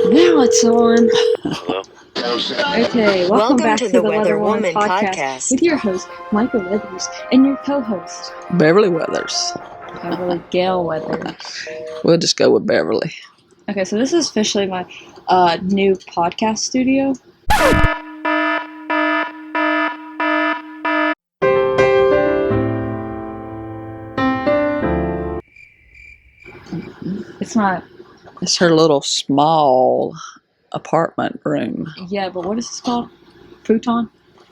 Now it's on. Hello. Okay, welcome back to the Weather Woman Woman podcast with your host, Micah Withers, and your co-host, Beverly Weathers. Beverly Gale Weathers. We'll just go with Beverly. Okay, so this is officially my new podcast studio. It's not. It's her little small apartment room. Yeah, but what is this called? Futon?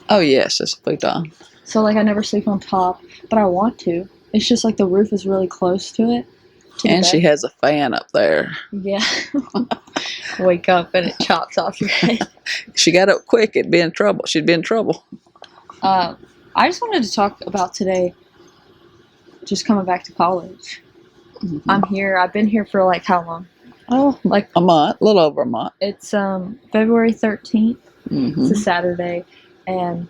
Oh, yes, it's a futon. So, like, I never sleep on top, but I want to. It's just, like, the roof is really close to it. And she has a fan up there. Yeah. Wake up and it chops off your head. She got up quick. It'd be in trouble. She'd be in trouble. I just wanted to talk about today, just coming back to college. Mm-hmm. I'm here. I've been here for, like, how long? Oh, Like a month, a little over a month. It's February 13th. Mm-hmm. It's a Saturday, and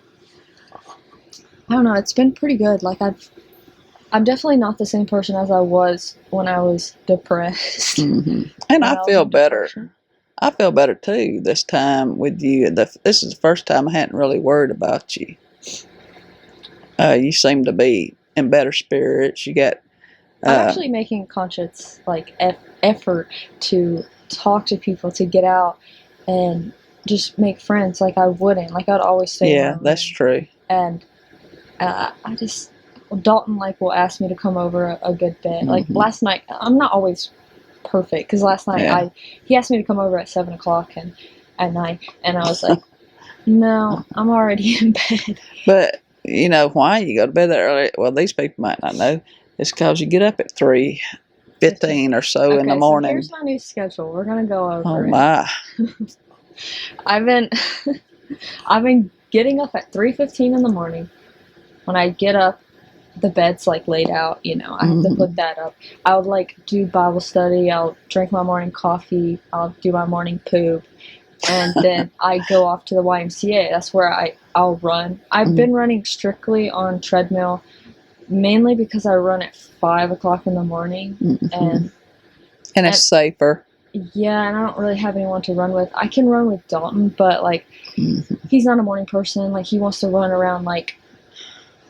I don't know. It's been pretty good. Like I'm definitely not the same person as I was when I was depressed. Mm-hmm. And I feel better. Depression. I feel better too this time with you. This is the first time I hadn't really worried about you. You seem to be in better spirits. You got. I'm actually making a conscious effort to talk to people, to get out and just make friends. Like I wouldn't. Like I'd always stay. Yeah, that's true. And Dalton will ask me to come over a good bit. Mm-hmm. Like last night, I'm not always perfect because last night he asked me to come over at 7:00 at night, and I was like, no, I'm already in bed. But you know why you go to bed that early? Well, these people might not know. It's because you get up at 3:15 or so in the morning. So here's my new schedule. We're gonna go over. Oh my! I've been getting up at 3:15 in the morning. When I get up, the bed's laid out. You know, I have to put that up. I would do Bible study. I'll drink my morning coffee. I'll do my morning poop, and then I go off to the YMCA. That's where I'll run. I've been running strictly on treadmill. Mainly because I run at 5:00 in the morning, and it's safer. Yeah, and I don't really have anyone to run with. I can run with Dalton, but he's not a morning person. He wants to run around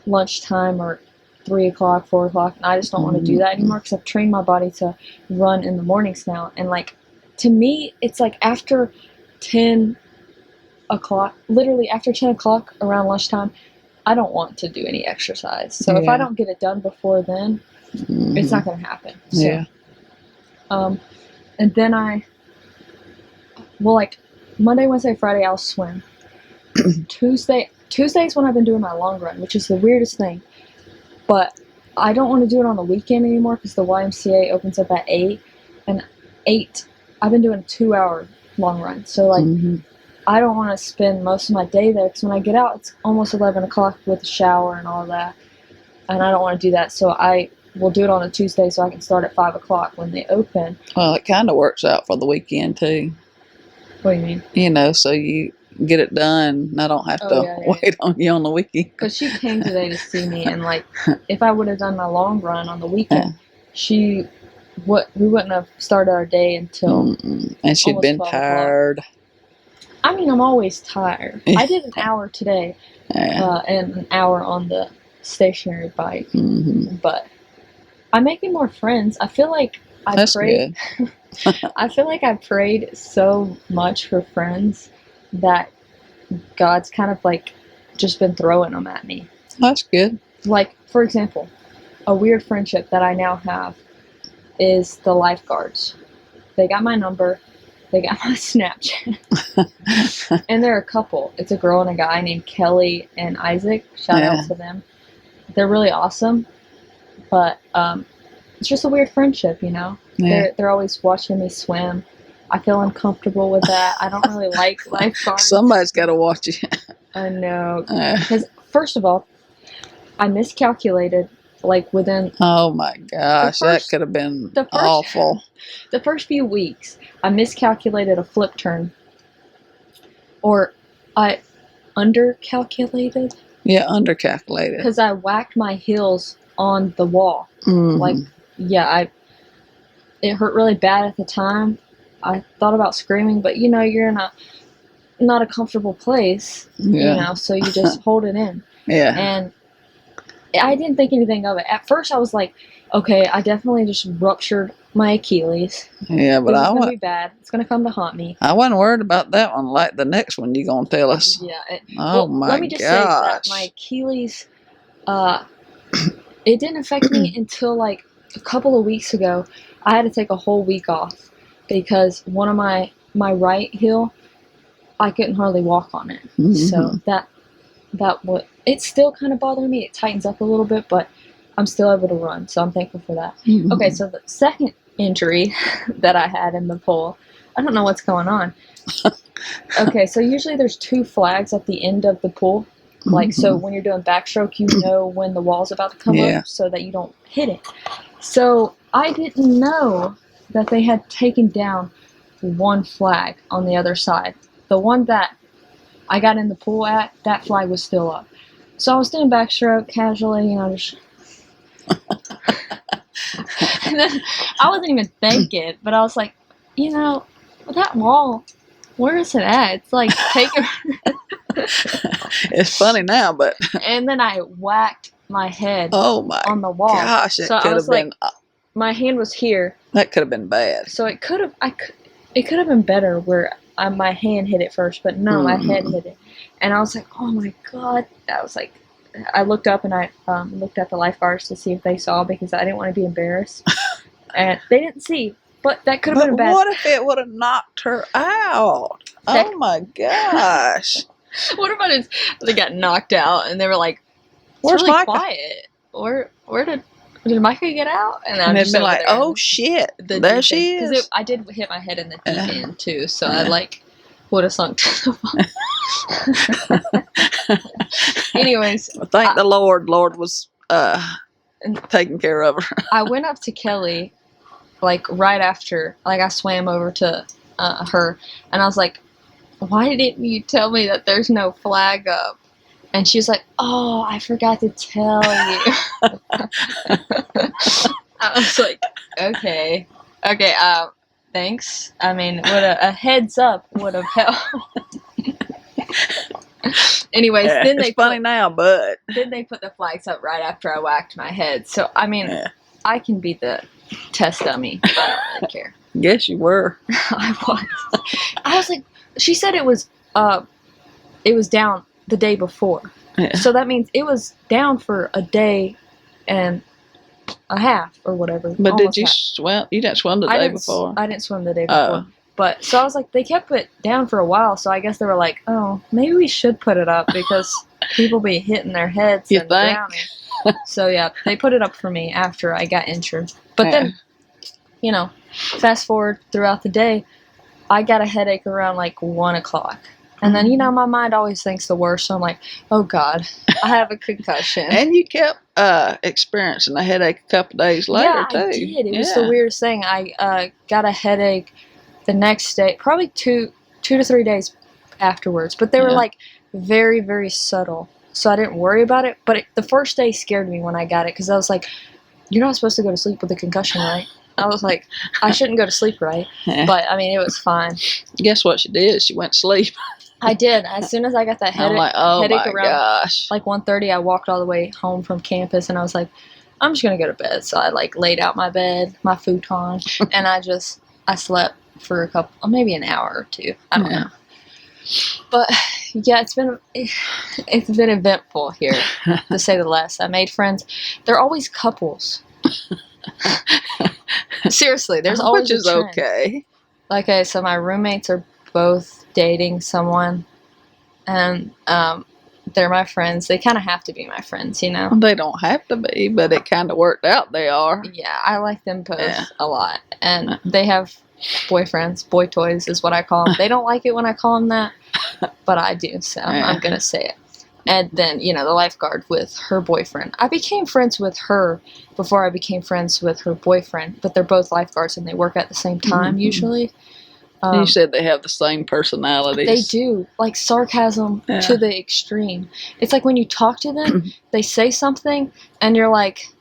lunchtime or 3:00, 4:00, and I just don't want to do that anymore because I've trained my body to run in the mornings now. And to me, it's after 10:00, literally after 10:00 around lunchtime. I don't want to do any exercise. So if I don't get it done before then, it's not going to happen. So, yeah. And then Monday, Wednesday, Friday, I'll swim. Tuesday's when I've been doing my long run, which is the weirdest thing. But I don't want to do it on the weekend anymore because the YMCA opens up at 8. And 8, I've been doing a 2-hour long run. So I don't want to spend most of my day there because when I get out, it's almost 11:00 with a shower and all that. And I don't want to do that. So I will do it on a Tuesday so I can start at 5:00 when they open. Well, it kind of works out for the weekend too. What do you mean? You know, so you get it done and I don't have to wait on you on the weekend. Because she came today to see me, and if I would have done my long run on the weekend, we wouldn't have started our day until and she'd been tired. I mean, I'm always tired. I did an hour today, and an hour on the stationary bike. But I'm making more friends. I feel like That's good. I feel like I prayed so much for friends that God's kind of just been throwing them at me. That's good. For example, a weird friendship that I now have is the lifeguards. They got my number. They got my Snapchat. And they're a couple. It's a girl and a guy named Kelly and Isaac. Shout out to them. They're really awesome. But it's just a weird friendship, you know? Yeah. They're always watching me swim. I feel uncomfortable with that. I don't really like lifeguards. Somebody's got to watch you. I know. Because, first of all, I miscalculated within... Oh my gosh, that could have been awful. The first few weeks, I miscalculated a flip turn. Or I undercalculated. Yeah, undercalculated. Because I whacked my heels on the wall. It hurt really bad at the time. I thought about screaming, but you're in a not a comfortable place, Yeah. so you just hold it in. Yeah. And I didn't think anything of it. At first, I was like, okay, I definitely just ruptured my Achilles. Yeah, but This is going to be bad. It's going to come to haunt me. I wasn't worried about that one. Like the next one, you gonna tell us? Yeah. Oh Well, my let me just say that gosh! my Achilles, it didn't affect me until like a couple of weeks ago. I had to take a whole week off because one of my right heel, I couldn't hardly walk on it. So it's still kind of bothering me. It tightens up a little bit, but I'm still able to run, so I'm thankful for that. Okay, so the second injury that I had in the pool, I don't know what's going on. Okay, so usually there's 2 flags at the end of the pool. Like, so when you're doing backstroke, you know when the wall's about to come up so that you don't hit it. So I didn't know that they had taken down 1 flag on the other side. The one that I got in the pool at, that flag was still up. So I was doing backstroke casually, just... And then I wasn't even thinking, but I was like, that wall, where is it at? It's like taking... It's funny now, but... And then I whacked my head on the wall. Gosh, so I was like, my hand was here. That could have been bad. So it could have been better where my hand hit it first, but no, my head hit it. And I was like, oh my God. I was like, I looked up and I looked at the lifeguards to see if they saw because I didn't want to be embarrassed. And they didn't see, but that could have been bad. What if it would have knocked her out? Oh my gosh. What about they got knocked out and they were like, where's really Micah? Quiet. Where did Micah get out? And they'd be like, oh shit, there she is. Because I did hit my head in the deep end too, so I would have sunk to the bottom. Anyways. Thank the Lord. Lord was taking care of her. I went up to Kelly, right after, I swam over to her, and I was like, why didn't you tell me that there's no flag up? And she was like, oh, I forgot to tell you. I was like, okay, thanks. I mean, a heads up would have helped. Anyways, then it's funny now, but then they put the flags up right after I whacked my head. So I mean, I can be the test dummy. I don't really care. Yes, you were. I was like, she said it was down the day before. Yeah. So that means it was down for a day and a half or whatever. But did you swim? You didn't swim the day before? I didn't swim the day before. But so I was like, they kept it down for a while. So I guess they were like, oh, maybe we should put it up because people be hitting their heads and drowning. So yeah, they put it up for me after I got injured. But then, fast forward throughout the day, I got a headache around 1 o'clock. And then, my mind always thinks the worst. So I'm like, oh, God, I have a concussion. And you kept experiencing a headache a couple days later, too. Yeah, I did. It was the weirdest thing. I got a headache the next day, probably two to 3 days afterwards. But they were, very, very subtle. So I didn't worry about it. But the first day scared me when I got it because I was like, you're not supposed to go to sleep with a concussion, right? I was like, I shouldn't go to sleep, right? But, I mean, it was fine. Guess what she did? She went to sleep. I did. As soon as I got that headache, headache around 1:30, I walked all the way home from campus, and I was like, I'm just going to go to bed. So I, laid out my bed, my futon, and I slept for maybe an hour or two. I don't know. But, yeah, it's been eventful here, to say the least. I made friends. They're always couples. Seriously, there's always a trend. Which is okay. Okay, so my roommates are both dating someone, and they're my friends. They kind of have to be my friends, They don't have to be, but it kind of worked out they are. Yeah, I like them both a lot, and they have boyfriends. Boy toys is what I call them. They don't like it when I call them that, but I do, so I'm gonna say it. And then, the lifeguard with her boyfriend. I became friends with her before I became friends with her boyfriend, but they're both lifeguards and they work at the same time usually. You said they have the same personalities. They do. Sarcasm to the extreme. It's like when you talk to them, they say something, and you're like,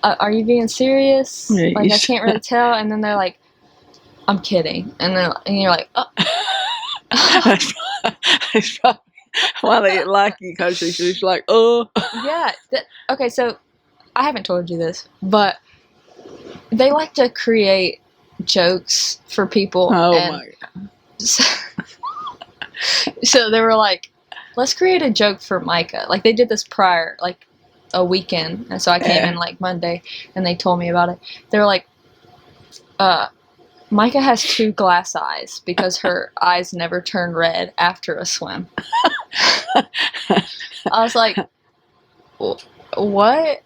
are you being serious? I can't really tell. And then they're like, I'm kidding. And you're like, oh. It's probably why they didn't like you, because she's like, oh. Yeah. Okay, so I haven't told you this, but they like to create jokes for people. Oh And my God. so they were like, let's create a joke for Micah. Like, they did this prior, like, a weekend. And so I came in, like, Monday, and they told me about it. They were like, Micah has 2 glass eyes because her eyes never turn red after a swim. I was like, what?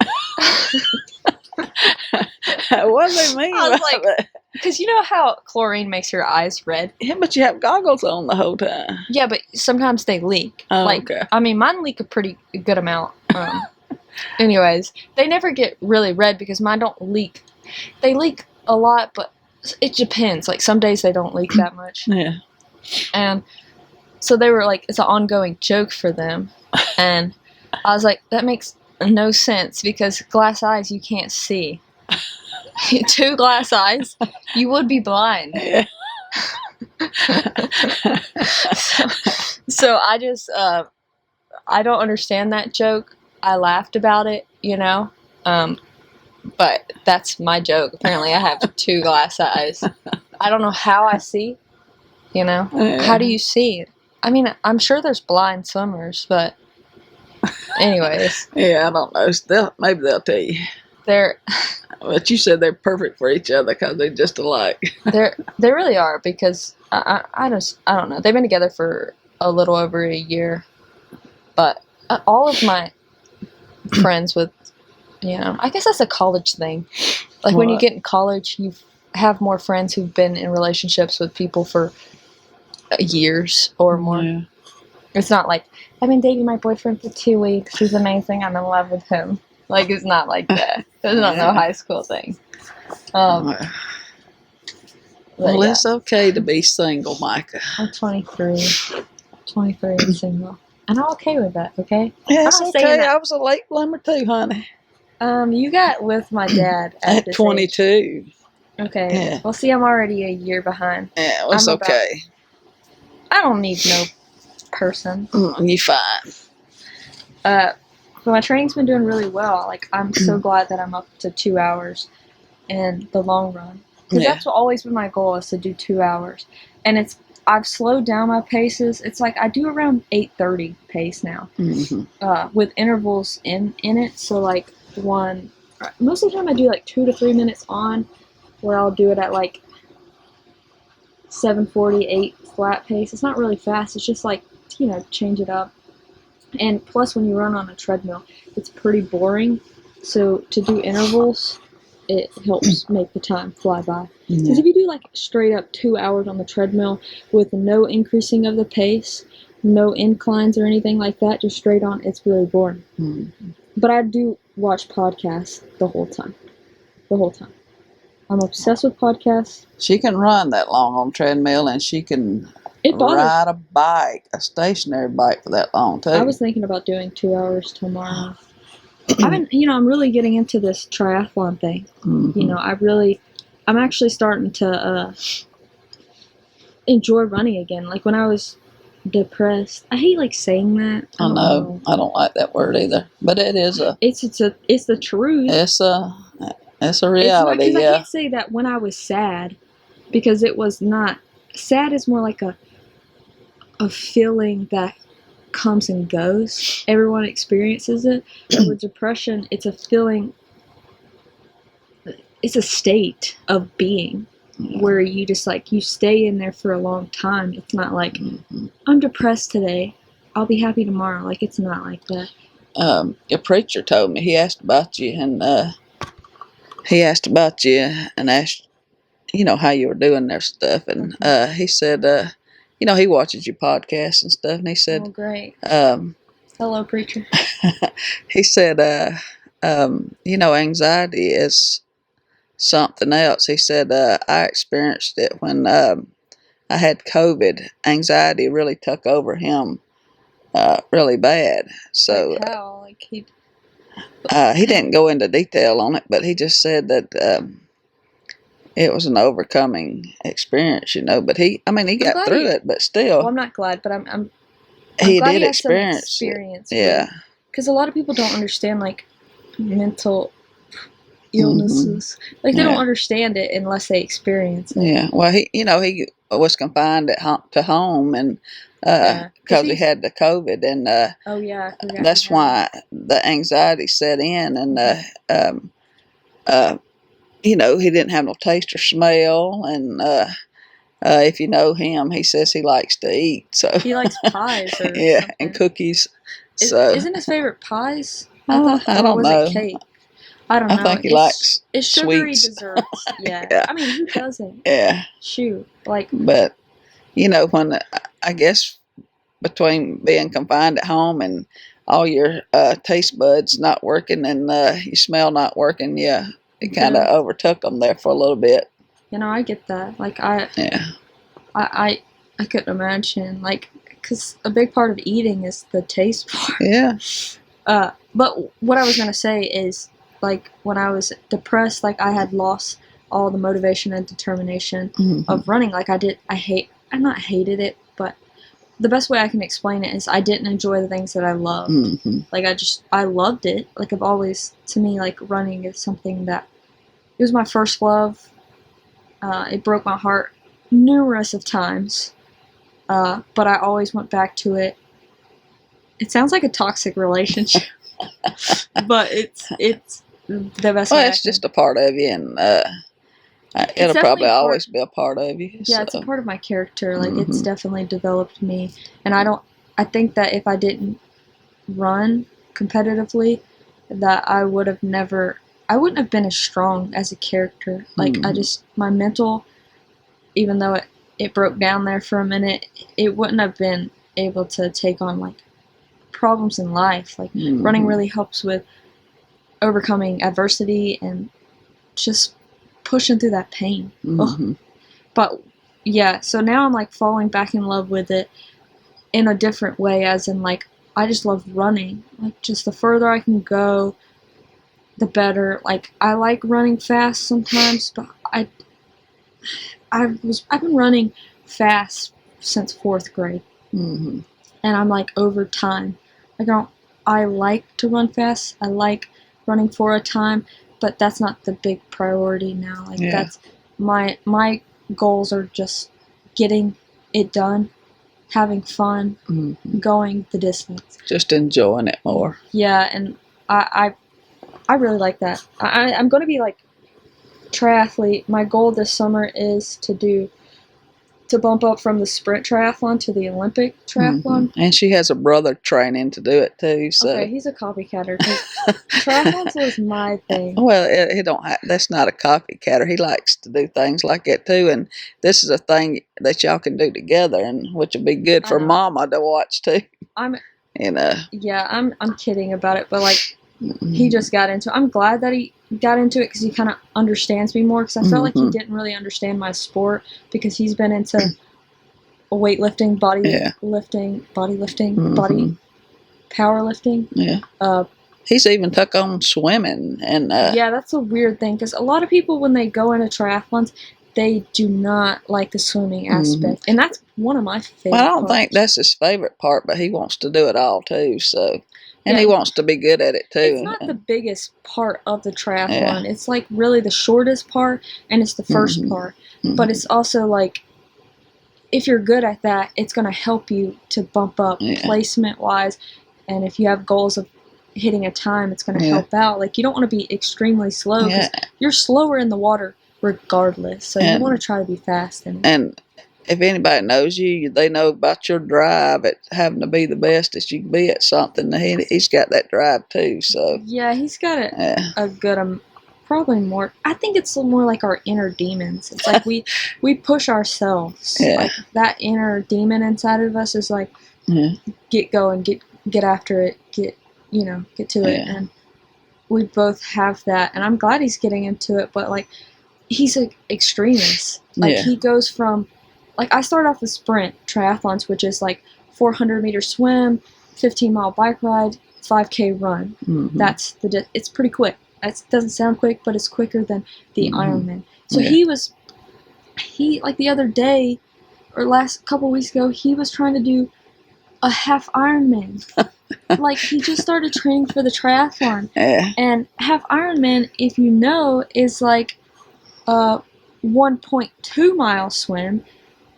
What do they mean? I was by like, that? because you know how chlorine makes your eyes red? Yeah, but you have goggles on the whole time. Yeah, but sometimes they leak. Oh, like, okay. I mean, mine leak a pretty good amount. Anyways, they never get really red because mine don't leak. They leak a lot, but it depends. Like, some days they don't leak that much. Yeah. And so they were like, it's an ongoing joke for them. And I was like, that makes no sense because glass eyes, you can't see. 2 glass eyes, you would be blind. Yeah. So I just, I don't understand that joke. I laughed about it, you know? But that's my joke. Apparently I have 2 glass eyes. I don't know how I see, you know? Yeah. How do you see? I mean, I'm sure there's blind swimmers, but anyways. Yeah, I don't know. Maybe they'll tell you. They're But you said they're perfect for each other because they're just alike. they really are, because I don't know. They've been together for a little over a year, but all of my friends with, you know, I guess that's a college thing. Like, when you What? get in college, you have more friends who've been in relationships with people for years or more. Yeah. It's not like, I've been dating my boyfriend for 2 weeks. He's amazing. I'm in love with him. Like, it's not like that. It's not no high school thing. Well, Yeah. it's okay to be single, Micah. I'm 23. 23 and single. And I'm okay with that, okay? Yeah, I'm it's not saying okay. that- I was a late bloomer too, honey. You got with my dad At this 22. age. Okay. Yeah. Well, see, I'm already a year behind. Yeah, well, it's I'm about- okay. I don't need no person. You fine. But my training's been doing really well. Like, I'm so glad that I'm up to 2 hours in the long run. Because Yeah. that's always been my goal, is to do 2 hours. And I've slowed down my paces. It's like I do around 8:30 pace now, with intervals in it. So, like, most of the time I do like 2 to 3 minutes on, where I'll do it at like 7:48 flat pace. It's not really fast. It's just like, you know, change it up. And plus, when you run on a treadmill, it's pretty boring. So to do intervals, it helps make the time fly by. Because Yeah. if you do like straight up 2 hours on the treadmill with no increasing of the pace, no inclines or anything like that, just straight on, it's really boring. But I do watch podcasts the whole time. The whole time. I'm obsessed with podcasts. She can run that long on treadmill, and she can It bothers. ride a bike, a stationary bike, for that long too. I was thinking about doing 2 hours tomorrow. I'm really getting into this triathlon thing. You know, I'm actually starting to enjoy running again. Like, when I was depressed, I hate like saying that. I know. I don't like that word either, but it is It's the truth. It's a reality. It's not, 'cause I yeah. can't say that when I was sad, because it was not. Sad is more like a feeling that comes and goes. Everyone experiences it. But with depression, it's a feeling. It's a state of being where you just like, you stay in there for a long time. It's not like, I'm depressed today, I'll be happy tomorrow. Like, it's not like that. A preacher told me, he asked about you, and asked, you know, how you were doing their stuff, and he said, you know, he watches your podcasts and stuff, and he said, Oh, great. um, Hello, preacher. he said, you know, anxiety is something else. He said, I experienced it when I had COVID. Anxiety really took over him really bad. So Like how? Like, he didn't go into detail on it, but he just said that it was an overcoming experience, But I mean, he I'm got glad through he. it, but Well, still, I'm not glad, but I'm he glad did he has some experience it. experience with, Yeah. because a lot of people don't understand like mental Hmm. illnesses. Like they don't Yeah. understand it unless they experience it. Yeah. Well, he was confined to home, and Yeah, because because he he's. had the COVID, and Oh yeah, I forgot he that's had that. why the anxiety set in, and Hmm. um, uh, he didn't have no taste or smell, and if you know him, he says he likes to eat. So He likes pies or yeah, and something. cookies. So Isn't his favorite pies? I thought, I or don't was it know. cake? I don't I know. think he likes It's sugary sweets. desserts. Yeah. Yeah, I mean, who doesn't? yeah. Shoot. Like, But when I guess between being confined at home and all your taste buds not working and your smell not working, yeah, it kind of yeah. overtook them there for a little bit. I get that. Like, Yeah. I, I couldn't imagine. Like, because a big part of eating is the taste part. Yeah. But what I was gonna say is, like, when I was depressed, like, I had lost all the motivation and determination Hmm. of running. Like, I not hated it, but the best way I can explain it is I didn't enjoy the things that I loved. Hmm. Like, I loved it. Like, I've always, to me, like, running is something that, it was my first love. It broke my heart numerous of times. But I always went back to it. It sounds like a toxic relationship, but it's the best Well, way I it's can. just a part of you, and It's it'll definitely probably a part. always be a part of you. Yeah, So. it's a part of my character. Like it's Hmm. definitely developed me, and I don't. I think that if I didn't run competitively, that I would have never. I wouldn't have been as strong as a character. Like I Hmm. just my mental, even though it broke down there for a minute, it wouldn't have been able to take on like problems in life. Like running Hmm. really helps with overcoming adversity and just pushing through that pain. Ugh. Hmm. But yeah, so now I'm like falling back in love with it in a different way, as in like I just love running. Like just the further I can go, the better. Like I like running fast sometimes, but I've been running fast since fourth grade, Hmm. and I'm like over time. Like I like to run fast. I like running for a time, but that's not the big priority now. Like Yeah. that's my goals are just getting it done, having fun, Hmm. going the distance. Just enjoying it more. Yeah, and I really like that. I'm going to be like triathlete. My goal this summer is to bump up from the sprint triathlon to the Olympic Hmm. triathlon. And she has a brother training to do it too. So. Okay, he's a copycatter because triathlons was my thing. Well, he don't. That's not a copycatter. He likes to do things like that too. And this is a thing that y'all can do together, and which would be good I for know. Mama to watch too. I'm You know. yeah, I'm kidding about it, but like he Hmm. just got into it. I'm glad that he got into it because he kind of understands me more. Because I felt like he Hmm. didn't really understand my sport because he's been into weightlifting, Yeah. body Hmm. powerlifting. Yeah. Uh, He's even took on swimming, and yeah, that's a weird thing because a lot of people when they go into triathlons, they do not like the swimming hmm aspect, and that's one of my well, I favorite don't think parts. that's his favorite part, but he wants to do it all too. So, and Yeah, he wants to be good at it it's too. not the And biggest part of the yeah. triathlon. It's like really the shortest part and it's the first Hmm. part. But Hmm. it's also like if you're good at that, it's going to help you to bump up Yeah. placement wise. And if you have goals of hitting a time, it's going to Yeah. help out. Like you don't want to be extremely slow Yeah. because you're slower in the water regardless. So you want And to try to be fast in it. and if anybody knows you, they know about your drive at having to be the best that you can be at something. He's got that drive too. So Yeah, he's got yeah. a good probably more. I think it's more like our inner demons. It's like we push ourselves. Yeah. Like that inner demon inside of us is like Yeah. get going, get after it, get to it. Yeah. And we both have that. And I'm glad he's getting into it. But like he's an extremist. Like Yeah. he goes from like I started off with sprint triathlons, which is like 400-meter swim, 15-mile bike ride, 5K run. Hmm. It's pretty quick. It doesn't sound quick, but it's quicker than the Hmm. Ironman. So Yeah. he like the other day, or last couple weeks ago, he was trying to do a half Ironman. Like, he just started training for the triathlon. Yeah. And half Ironman, if you know, is like a 1.2 mile swim,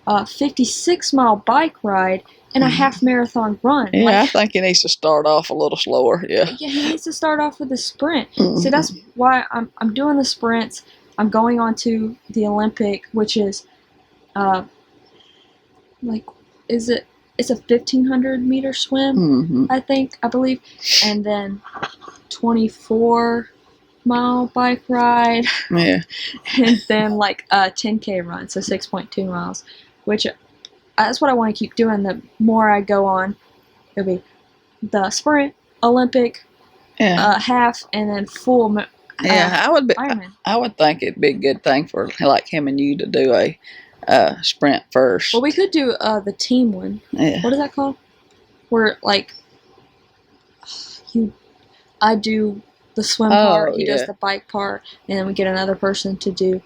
a 56-mile bike ride, and a half marathon run. Yeah, Like, I think he needs to start off a little slower. Yeah. yeah, he needs to start off with a sprint. So that's why I'm doing the sprints. I'm going on to the Olympic, which is like, it's a 1,500 meter swim, I believe, and then 24-mile bike ride, Yeah. and then like a 10K run, so 6.2 miles, which that's what I want to keep doing. The more I go on, it'll be the sprint, Olympic, Yeah. half, and then full. Yeah, Ironman. I would think it'd be a good thing for like him and you to do a sprint first. Well, we could do the team one. Yeah. What is that called? Where like I do the swim part, he does the bike part, and then we get another person to do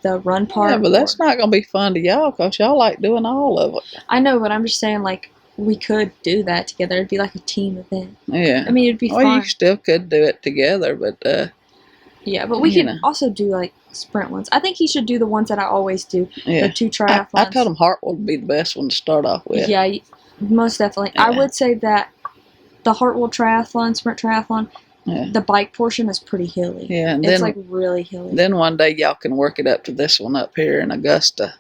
the run part. Yeah, but that's not gonna be fun to y'all because y'all like doing all of it. I know, but I'm just saying, like, we could do that together. It'd be like a team event. Yeah. I mean, it'd be Well, fun. you still could do it together, but Yeah, but we you can know. also do like sprint ones. I think he should do the ones that I always do. Yeah. The 2 triathlons. I told him Hartwell would be the best one to start off with. Yeah, most definitely. Yeah. I would say that the Hartwell triathlon, sprint triathlon, the bike portion is pretty hilly. Yeah, and it's then like really hilly. Then one day y'all can work it up to this one up here in Augusta.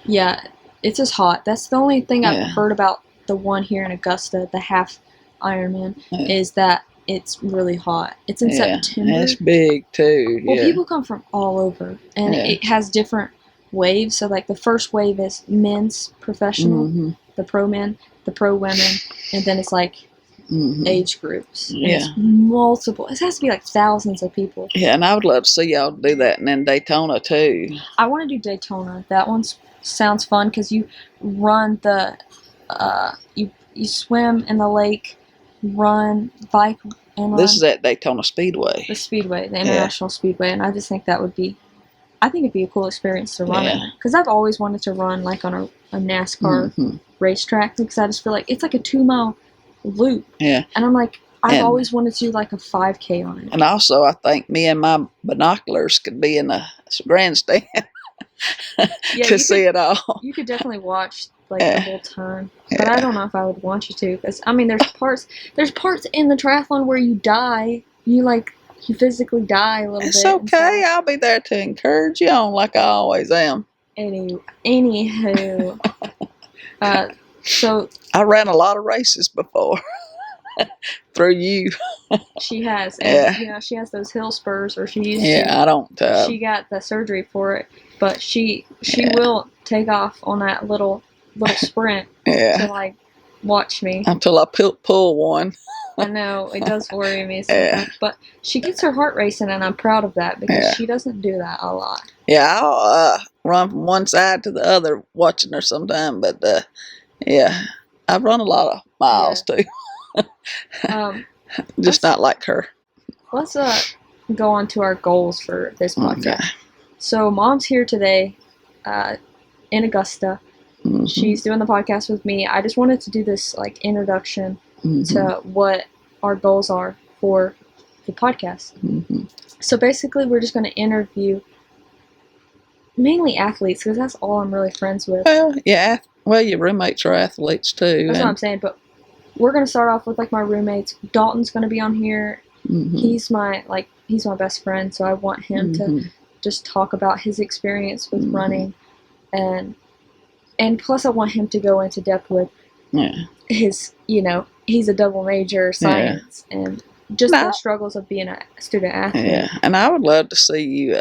Yeah, it's just hot. That's the only thing I've heard about the one here in Augusta, the half Ironman, is that it's really hot. It's in September. And it's big too. Well, people come from all over, and it has different waves. So, like, the first wave is men's professional, the pro men, the pro women, and then it's like age groups. And it's multiple. It has to be like thousands of people. Yeah, and I would love to see y'all do that, and then Daytona too. I want to do Daytona. That one sounds fun because you run the, you swim in the lake, run, bike, and run. This is at Daytona Speedway. The Speedway, the International Speedway, and I just think that would be, I think it'd be a cool experience to run in. Because I've always wanted to run like on a NASCAR racetrack, because I just feel like it's like a 2-mile loop. Yeah. And I'm like, I've always wanted to do like a 5K on it. And also, I think me and my binoculars could be in the grandstand to see it all. You could definitely watch like the whole time, but I don't know if I would want you to, because I mean, there's parts in the triathlon where you die. You physically die a little bit. It's okay. I'll be there to encourage you on, like I always am. Anywho, so I ran a lot of races before. Through you. She has. And, you know, she has those hill spurs, or she used to. Yeah, I don't. She got the surgery for it, but she will take off on that little sprint to, like, watch me. Until I pull one. I know, it does worry me sometimes. But she gets her heart racing, and I'm proud of that, because she doesn't do that a lot. Yeah, I'll run from one side to the other watching her sometime, but I've run a lot of miles too. Just not like her. Let's go on to our goals for this podcast. Okay. So Mom's here today in Augusta. She's doing the podcast with me. I just wanted to do this like introduction to what our goals are for the podcast. So basically, we're just going to interview mainly athletes, because that's all I'm really friends with. Well, your roommates are athletes too. That's what I'm saying, but we're going to start off with like my roommates. Dalton's going to be on here. He's my best friend, so I want him to just talk about his experience with running, and plus I want him to go into depth with his, you know, he's a double major, science, and just the struggles of being a student athlete. Yeah, and I would love to see you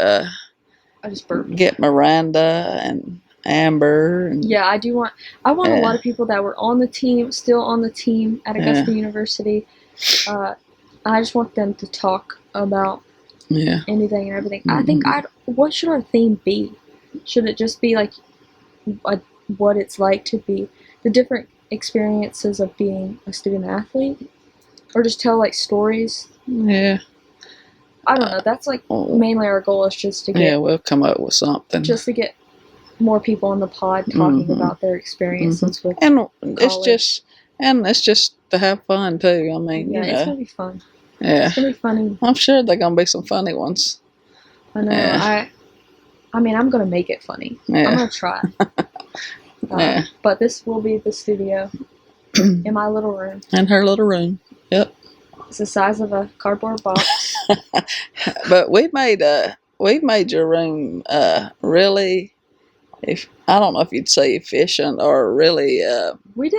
get Miranda and Amber. And, I do want. I want a lot of people that were on the team, still on the team at Augusta University. I just want them to talk about anything and everything. I think what should our theme be? Should it just be like what it's like to be the different experiences of being a student athlete, or just tell like stories? Yeah. I don't know. That's like mainly our goal is just to get. Yeah, we'll come up with something. Just to get more people on the pod talking about their experiences with and college. it's just to have fun too. I mean, yeah, it's gonna be fun. Yeah, it's gonna be funny. I'm sure they're gonna be some funny ones. I know. Yeah. I mean, I'm gonna make it funny. Yeah. I'm gonna try. Yeah. But this will be the studio in my little room. In her little room. Yep. It's the size of a cardboard box. But we've made your room really. If I don't know if you'd say efficient or really. We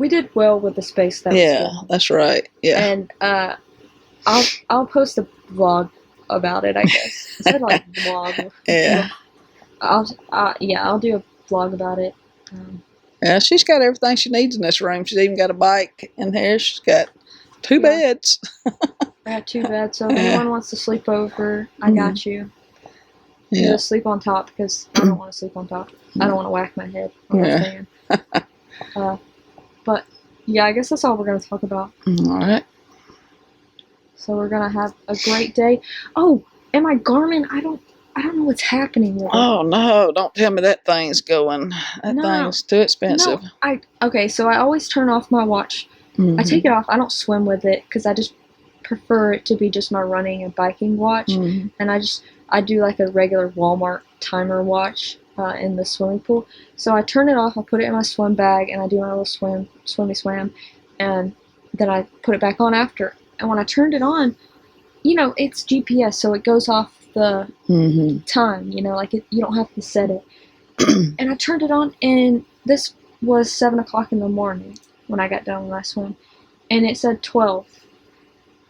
did well with the space that was given. That's right. Yeah. And I'll post a vlog about it. I guess I said like vlog. Yeah. I'll do a vlog about it. Yeah, she's got everything she needs in this room. She's even got a bike in here. She's got 2 beds. I have 2 beds, so if anyone wants to sleep over, I got you. Yeah. Just sleep on top because I don't want to sleep on top. I don't want to whack my head on the fan. But yeah, I guess that's all we're gonna talk about. All right. So we're gonna have a great day. Oh, and my Garmin, I don't know what's happening with it. Oh no! Don't tell me that thing's going. That thing's too expensive. No, so I always turn off my watch. I take it off. I don't swim with it because I just prefer it to be just my running and biking watch. And I do like a regular Walmart timer watch in the swimming pool. So I turn it off. I put it in my swim bag and I do my little swim, and then I put it back on after. And when I turned it on, it's GPS, so it goes off the time, like you don't have to set it. And I turned it on, and this was 7 o'clock in the morning when I got done with my swim, and it said 12,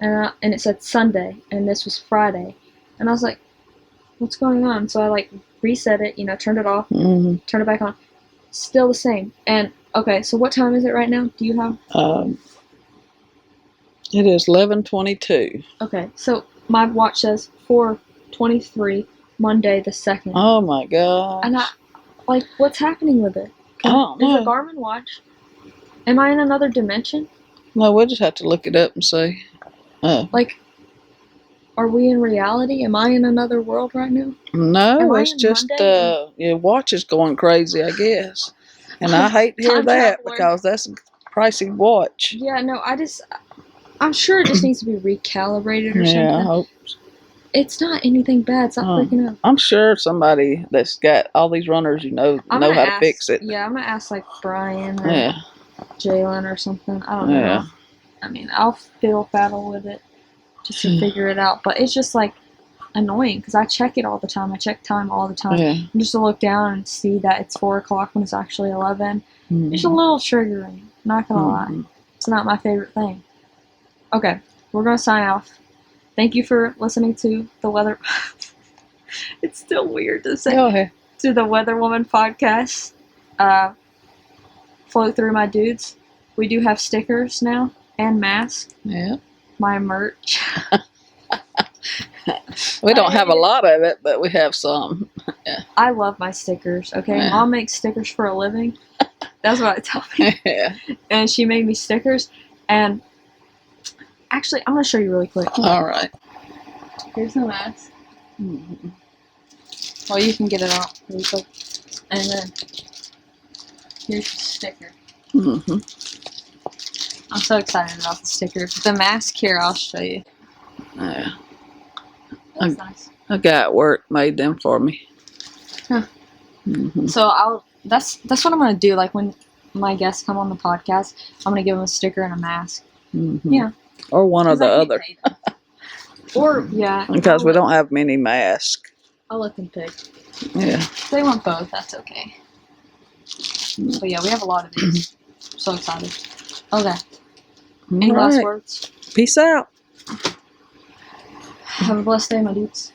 and it said Sunday, and this was Friday, and I was like, what's going on? So I like reset it, turned it off, turned it back on, still the same. And okay, so what time is it right now? Do you have? It is 11:22. Okay, so my watch says 4:23, Monday the 2nd. Oh my god! And what's happening with it? I don't know. Is a Garmin watch? Am I in another dimension? No, we'll just have to look it up and see. Are we in reality? Am I in another world right now? No, it's just your watch is going crazy, I guess. And I hate to hear that because that's a pricey watch. Yeah, no, I'm sure it just needs to be recalibrated or something. Yeah, I hope. It's not anything bad. Stop freaking out. I'm sure somebody that's got all these runners, know how to fix it. Yeah, I'm gonna ask like Brian or Jalen or something. I don't know. I mean, I'll fiddle faddle with it just to figure it out. But it's just like annoying because I check it all the time. I check time all the time. Yeah. And just to look down and see that it's 4 o'clock when it's actually 11. It's a little triggering. Not gonna lie. It's not my favorite thing. Okay, we're gonna sign off. Thank you for listening to the Weather. It's still weird to say. Go ahead. To the Weather Woman podcast. Float through my dudes. We do have stickers now and masks. Yeah. My merch. We don't have a lot of it, but we have some. Yeah. I love my stickers. Okay, Mom makes stickers for a living. That's what I tell people. Yeah. And she made me stickers, and actually, I'm gonna show you really quick. All right. Here's the mask. Well, you can get it out really quick, and then here's the sticker. I'm so excited about the sticker. The mask here, I'll show you. Yeah. That's nice. A guy at work made them for me. Huh. So that's what I'm gonna do. Like when my guests come on the podcast, I'm gonna give them a sticker and a mask. Yeah. Or one or the other. Or because we don't have many masks. I'll let them pick. Yeah. If they want both, that's okay. But yeah, we have a lot of these. I'm so excited. Okay. Any last words? Peace out. Have a blessed day, my dudes.